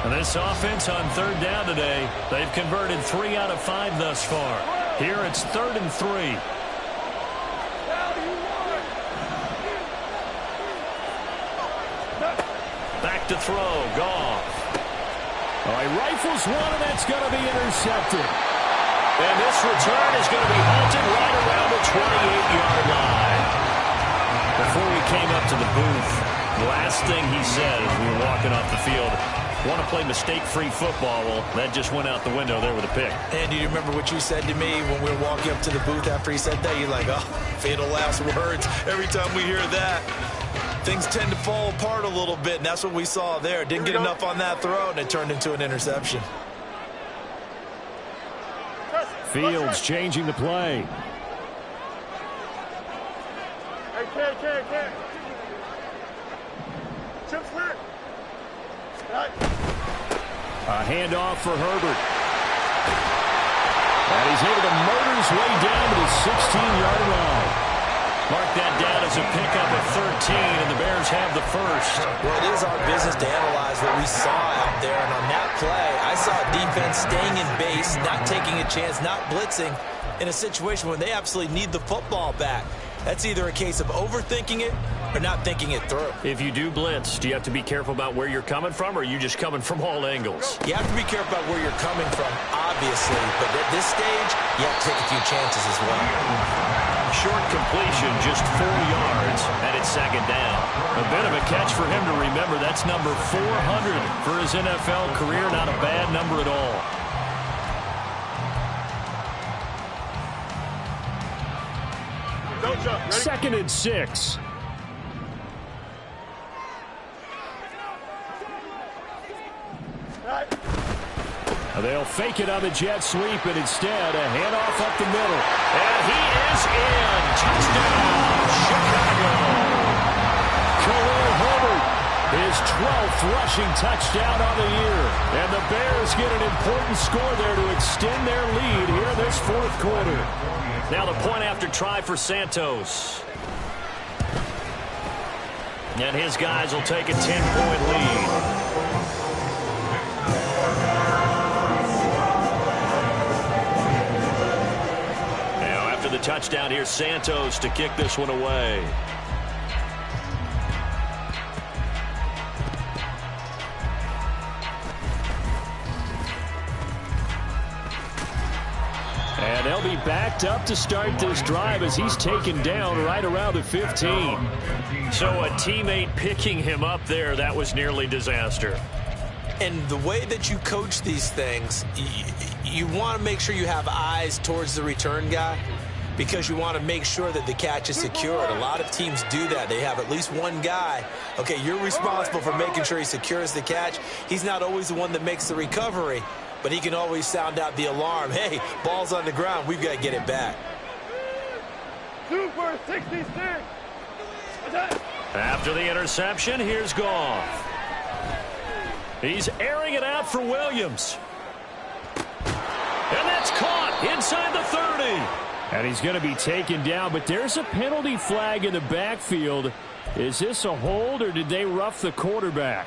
And this offense on 3rd down today, they've converted 3 out of 5 thus far. Here it's 3rd and 3. Back to throw, Goff. All right, rifles one, and that's going to be intercepted. And this return is going to be halted right around the 28-yard line. Before we came up to the booth, the last thing he said as we were walking off the field, want to play mistake-free football. Well, that just went out the window there with a pick. And do you remember what you said to me when we were walking up to the booth after he said that? You're like, oh, fatal last words. Every time we hear that, things tend to fall apart a little bit, and that's what we saw there. Didn't get enough on that throw, and it turned into an interception. Fields changing the play. Hey, Chip's clear. A handoff for Herbert. And he's able to motor his way down to the 16-yard line. Mark that down as a pickup of 13, and the Bears have the first. Well, it is our business to analyze what we saw out there, and on that play, I saw defense staying in base, not taking a chance, not blitzing in a situation when they absolutely need the football back. That's either a case of overthinking it or not thinking it through. If you do blitz, do you have to be careful about where you're coming from, or are you just coming from all angles? You have to be careful about where you're coming from, obviously, but at this stage, you have to take a few chances as well. Short completion, just 4 yards, and it's second down. A bit of a catch for him to remember. That's number 400 for his NFL career. Not a bad number at all. Don't jump. Ready? 2nd and 6. Right. They'll fake it on the jet sweep, and instead a handoff up the middle. And he is in. Touchdown, Chicago. Khalil Herbert, his 12th rushing touchdown on the year. And the Bears get an important score there to extend their lead here in this 4th quarter. Now the point after try for Santos. And his guys will take a 10-point lead. The touchdown here, Santos to kick this one away. And they'll be backed up to start this drive as he's taken down right around the 15. So a teammate picking him up there, that was nearly disaster. And the way that you coach these things, you want to make sure you have eyes towards the return guy, because you want to make sure that the catch is secured. A lot of teams do that. They have at least one guy. Okay, you're responsible for making sure he secures the catch. He's not always the one that makes the recovery, but he can always sound out the alarm. Hey, ball's on the ground. We've got to get it back. Super 66. After the interception, here's Goff. He's airing it out for Williams. And that's caught inside the 30. And he's going to be taken down, but there's a penalty flag in the backfield. Is this a hold, or did they rough the quarterback?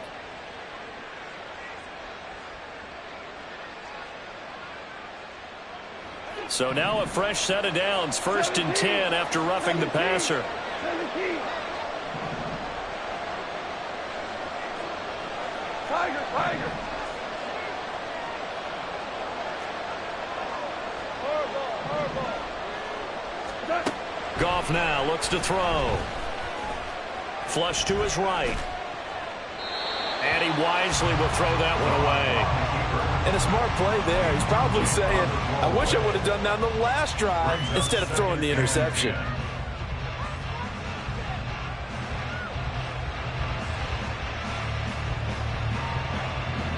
So now a fresh set of downs, 1st and 10 after roughing the passer. Tiger. Goff now looks to throw. Flush to his right. And he wisely will throw that one away. And a smart play there. He's probably saying, I wish I would have done that on the last drive instead of throwing the interception.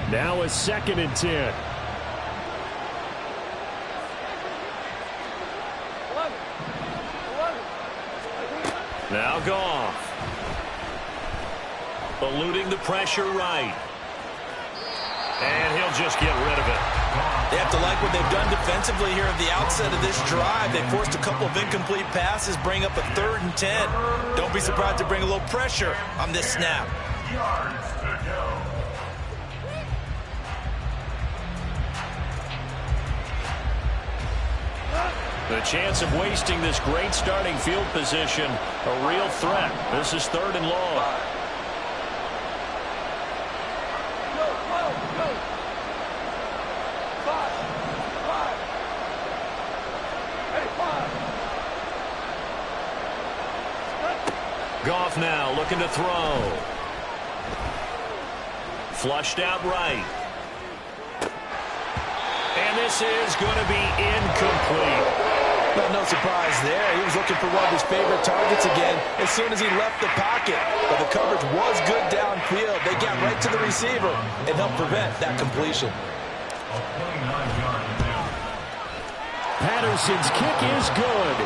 Now a 2nd and 10. Now Goff. Eluding the pressure right. And he'll just get rid of it. They have to like what they've done defensively here at the outset of this drive. They forced a couple of incomplete passes, bring up a 3rd and 10. Don't be surprised to bring a little pressure on this snap. Yards to go. The chance of wasting this great starting field position, a real threat. This is 3rd and long. Goff now looking to throw. Flushed out right. And this is going to be incomplete. Well, no surprise there. He was looking for one of his favorite targets again as soon as he left the pocket. But the coverage was good downfield. They got right to the receiver and helped prevent that completion. Patterson's kick is good.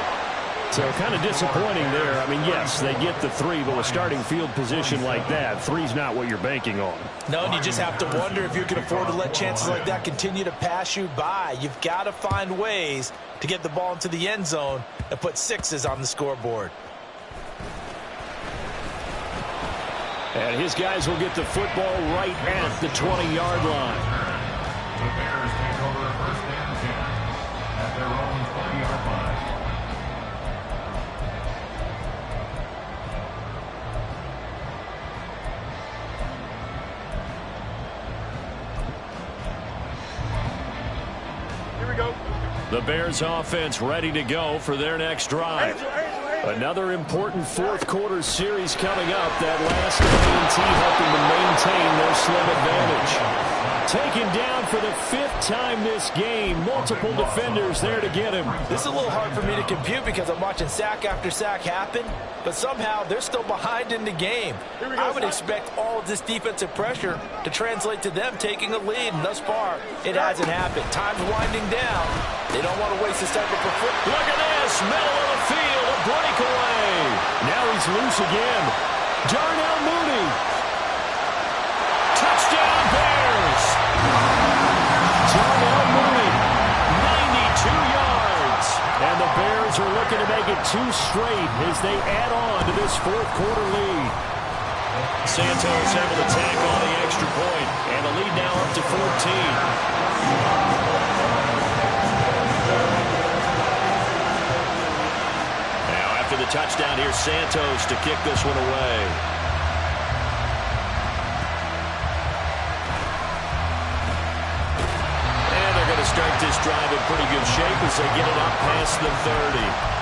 So kind of disappointing there. I mean, yes, they get the 3, but with starting field position like that, 3's not what you're banking on. No, and you just have to wonder if you can afford to let chances like that continue to pass you by. You've got to find ways to get the ball into the end zone and put 6s on the scoreboard. And his guys will get the football right at the 20-yard line. The Bears take over first and 10 at their own 20-yard line. Here we go. The Bears offense ready to go for their next drive. Another important fourth quarter series coming up. That last A&T helping to maintain their slim advantage. Taken down for the 5th time this game. Multiple defenders there to get him. This is a little hard for me to compute because I'm watching sack after sack happen, but somehow they're still behind in the game. I would expect all of this defensive pressure to translate to them taking a lead, and thus far, it hasn't happened. Time's winding down. They don't want to waste this type of performance. Look at this, middle of the field, a breakaway. Now he's loose again. Darnell Mooney. Touchdown Bears. Darnell Mooney, 92 yards. And the Bears are looking to make it 2 straight as they add on to this fourth quarter lead. Santos able to tack on the extra point, and the lead now up to 14. After the touchdown, here's Santos to kick this one away. And they're going to start this drive in pretty good shape as they get it up past the 30.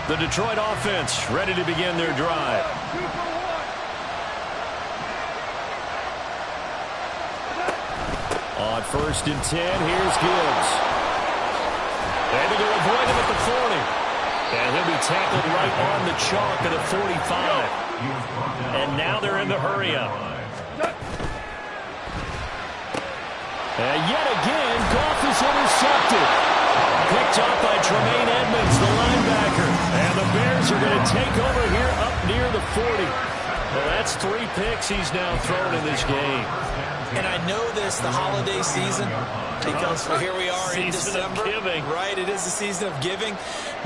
The Detroit offense ready to begin their drive. On 1st and 10, here's Gibbs. Able to avoid him at the 40. And he'll be tackled right on the chalk at the 45. And now they're in the hurry-up. And yet again, Goff is intercepted. Picked up by Tremaine Edmonds, the linebacker. And the Bears are going to take over here up near the 40. Well, that's 3 picks he's now thrown in this game. And I know this, the holiday season, because here we are in December. Right, it is the season of giving.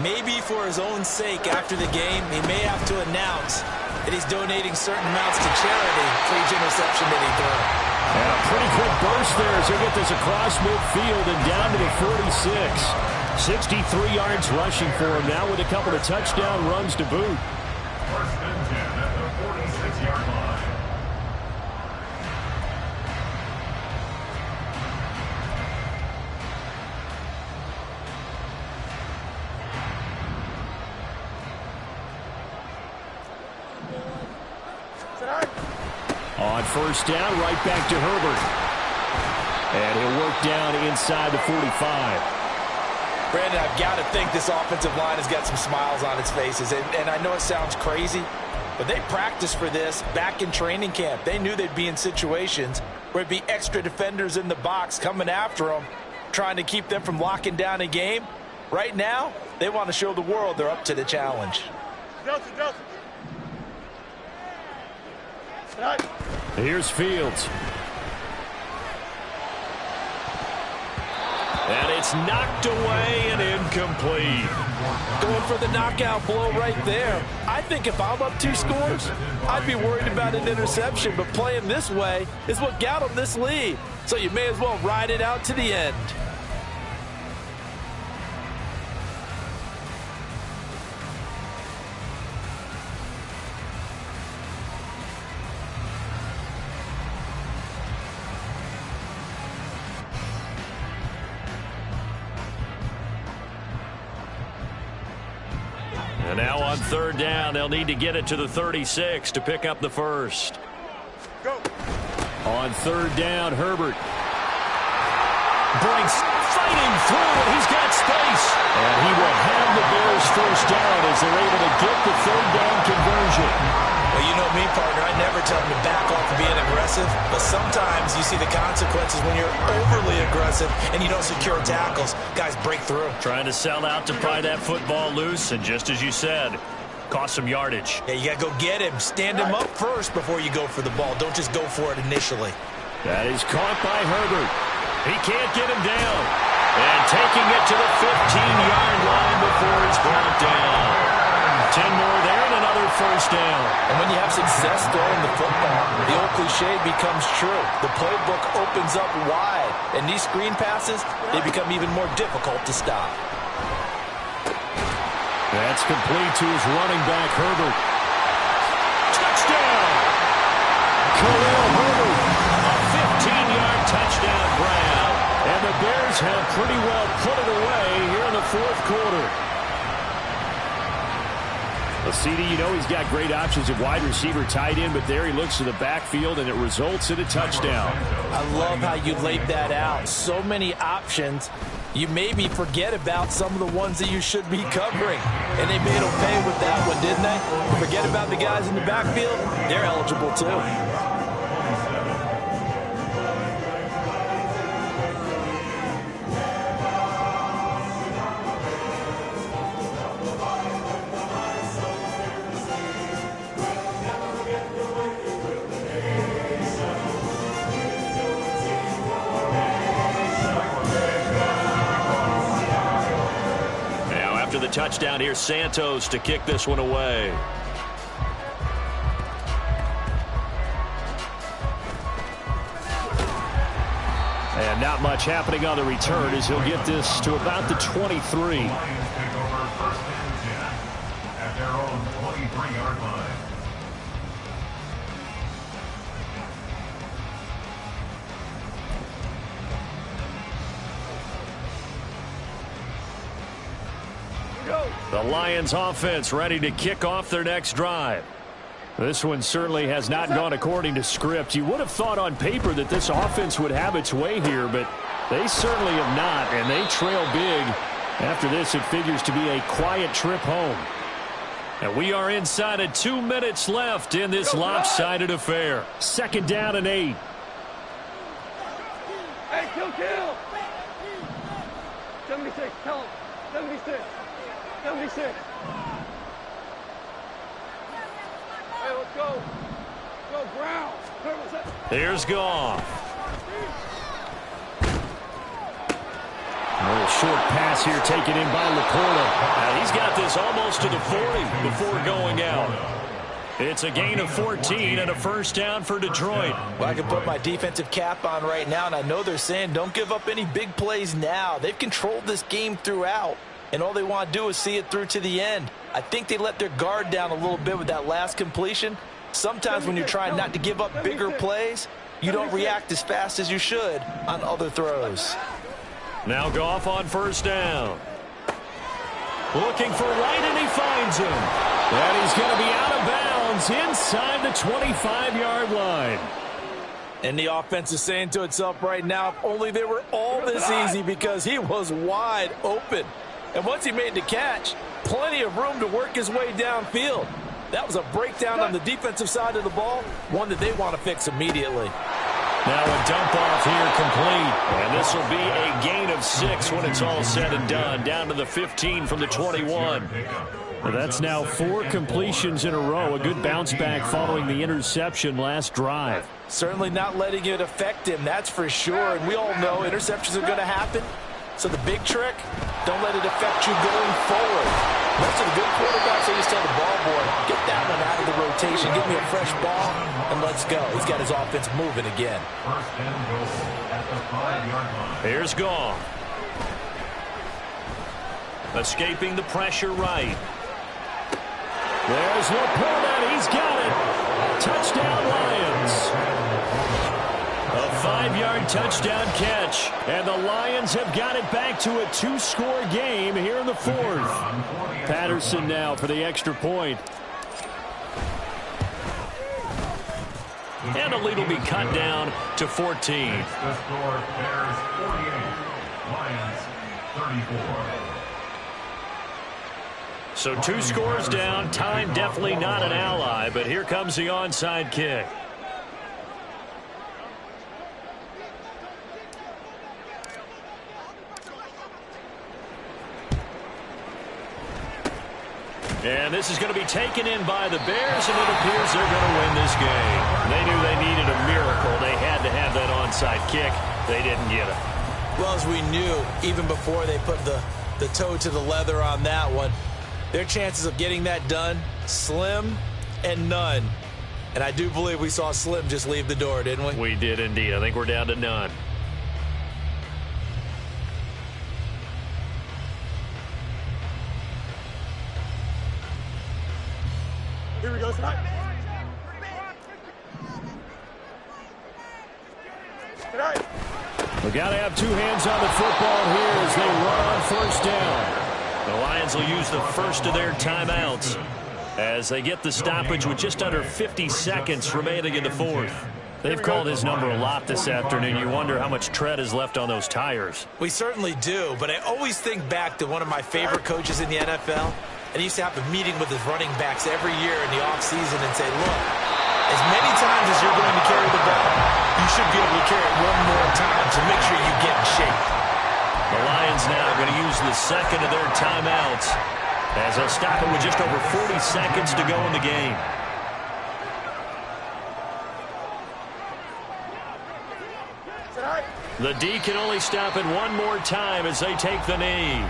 Maybe for his own sake after the game, he may have to announce that he's donating certain amounts to charity for each interception that he threw. And a pretty quick burst there as they get this across midfield and down to the 46. 63 yards rushing for him now with a couple of touchdown runs to boot. 1st and 10 at the 46-yard line. On 1st down, right back to Herbert. And he'll work down inside the 45. Brandon, I've got to think this offensive line has got some smiles on its faces. And I know it sounds crazy, but they practiced for this back in training camp. They knew they'd be in situations where it'd be extra defenders in the box coming after them, trying to keep them from locking down a game. Right now, they want to show the world they're up to the challenge. Here's Fields. And it's knocked away and incomplete. Going for the knockout blow right there. I think if I'm up 2 scores, I'd be worried about an interception, but playing this way is what got them this lead. So you may as well ride it out to the end. now on third down, they'll need to get it to the 36 to pick up the first. Go. On third down, Herbert breaks, fighting through, and he's got space. And he will have the Bears first down as they're able to get the third down conversion. Well, you know me, partner. I never tell them to back off of being aggressive, but sometimes you see the consequences when you're overly aggressive and you don't secure tackles. Guys break through. Trying to sell out to pry that football loose, and just as you said, cost some yardage. Yeah, you got to go get him. Stand him up first before you go for the ball. Don't just go for it initially. That is caught by Herbert. He can't get him down. And taking it to the 15-yard line before it's brought down. 10 more there and another first down. And when you have success throwing the football, the old cliche becomes true. The playbook opens up wide. And these screen passes, they become even more difficult to stop. That's complete to his running back, Herbert. Touchdown! Khalil Herbert. A 15-yard touchdown grab. And the Bears have pretty well put it away here in the fourth quarter. Well, CD, you know he's got great options at wide receiver, tight end, but there he looks to the backfield, and it results in a touchdown. I love how you laid that out. So many options. You maybe forget about some of the ones that you should be covering. And they made them pay with that one, didn't they? Forget about the guys in the backfield. They're eligible, too. Touchdown here, Santos to kick this one away. And not much happening on the return as he'll get this to about the 23. Lions take over first and 10 at their own 23-yard line. The Lions offense ready to kick off their next drive. This one certainly has not gone according to script. You would have thought on paper that this offense would have its way here, but they certainly have not, and they trail big. After this, it figures to be a quiet trip home. And we are inside of 2 minutes left in this lopsided affair. Second down and 8. Hey, kill. 76, tell him. 76. 76. Hey, let's go. Go, Brown. Here's Goff. A little short pass here taken in by Laporta. He's got this almost to the 40 before going out. It's a gain of 14 and a first down for Detroit. Well, I can put my defensive cap on right now, and I know they're saying don't give up any big plays now. They've controlled this game throughout, and all they want to do is see it through to the end. I think they let their guard down a little bit with that last completion. Sometimes when you're trying not to give up bigger plays, you don't react as fast as you should on other throws. Now Goff on first down. Looking for Wright, and he finds him. And he's going to be out of bounds inside the 25-yard line. And the offense is saying to itself right now, if only they were all this easy, because he was wide open. And once he made the catch, plenty of room to work his way downfield. That was a breakdown on the defensive side of the ball, one that they want to fix immediately. Now a dump off here complete. And this will be a gain of 6 when it's all said and done. Down to the 15 from the 21. Well, that's now 4 completions in a row. A good bounce back following the interception last drive. Certainly not letting it affect him, that's for sure. And we all know interceptions are going to happen. So the big trick, don't let it affect you going forward. Most of the good quarterbacks, they just tell the ball boy, get that one out of the rotation, give me a fresh ball, and let's go. He's got his offense moving again. First and goal at the 5-yard line. Here's Goff. Escaping the pressure right. There's Laporta. He's got it. Touchdown, Lions. A 5-yard touchdown catch. And the Lions have got it back to a 2-score game here in the fourth. Patterson now for the extra point. And the lead will be cut down to 14. The score, Bears 48, Lions 34. So 2 scores down. Time definitely not an ally, but here comes the onside kick. And this is going to be taken in by the Bears, and it appears they're going to win this game. They knew they needed a miracle. They had to have that onside kick. They didn't get it. Well, as we knew, even before they put the toe to the leather on that one, their chances of getting that done, slim and none. And I do believe we saw Slim just leave the door, didn't we? We did indeed. I think we're down to none. Here we go, tonight. Tonight. We got to have 2 hands on the football here as they run on first down. The Lions will use the first of their timeouts as they get the stoppage with just under 50 seconds remaining in the fourth. They've called his number a lot this afternoon. You wonder how much tread is left on those tires. We certainly do, but I always think back to one of my favorite coaches in the NFL. And he used to have a meeting with his running backs every year in the offseason and say, look, as many times as you're going to carry the ball, you should be able to carry it one more time to make sure you get in shape. The Lions now are going to use the second of their timeouts as they'll stop it with just over 40 seconds to go in the game. The D can only stop it one more time as they take the knee.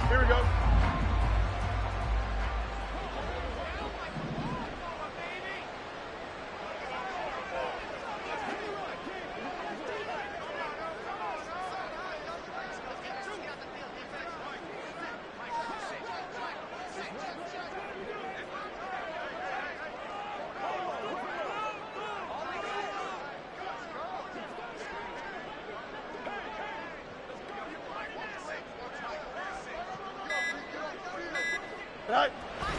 Here we go.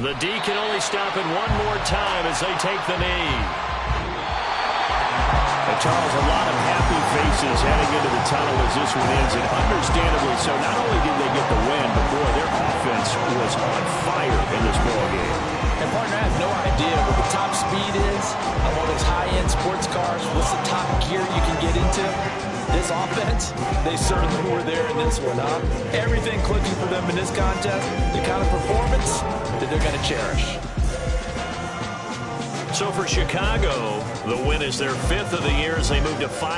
The D can only stop it one more time as they take the knee. And Charles, a lot of happy faces heading into the tunnel as this one ends, and understandably so. Not only did they get the win, but boy, their offense was on fire in this ballgame. And partner, I have no idea what the top speed is on one of those high-end sports cars. What's the top gear you can get into? This offense, they certainly were there in this one, huh? Everything clicking for them in this contest, the kind of performance that they're going to cherish. So for Chicago, the win is their 5th of the year as they move to 5.